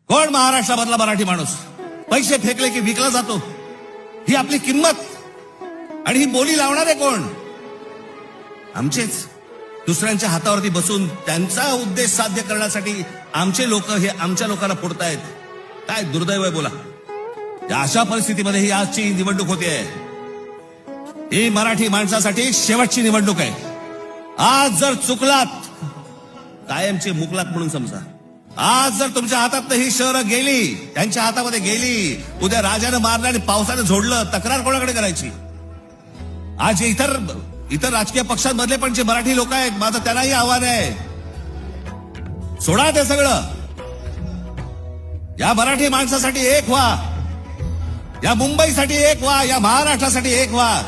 कोण महाराष्ट्रामधला मराठी माणूस पैसे फेकले की विकला जातो? ही आपली किंमत आणि ही बोली लावणारे कोण? आमचेच. दुसऱ्यांच्या हातावरती बसून त्यांचा उद्देश साध्य करण्यासाठी आमचे लोक हे आमच्या लोकांना फोडतायत. काय दुर्दैव आहे बोला. या अशा परिस्थितीमध्ये ही आजची निवडणूक होते. ही मराठी माणसासाठी शेवटची निवडणूक आहे. आज जर चुकलात कायमचे मुकलात म्हणून समजा. आज जर तुमच्या हातात ही शहरं गेली, त्यांच्या हातामध्ये गेली, उद्या राजानं मारलं आणि पावसानं झोडलं, तक्रार कोणाकडे करायची? आज इतर राजकीय पक्षांमधले पण जे मराठी लोक आहेत, माझं त्यांनाही आव्हान आहे, सोडा ते सगळं. या मराठी माणसासाठी एक व्हा, या मुंबईसाठी एक व्हा, या महाराष्ट्रासाठी एक व्हा.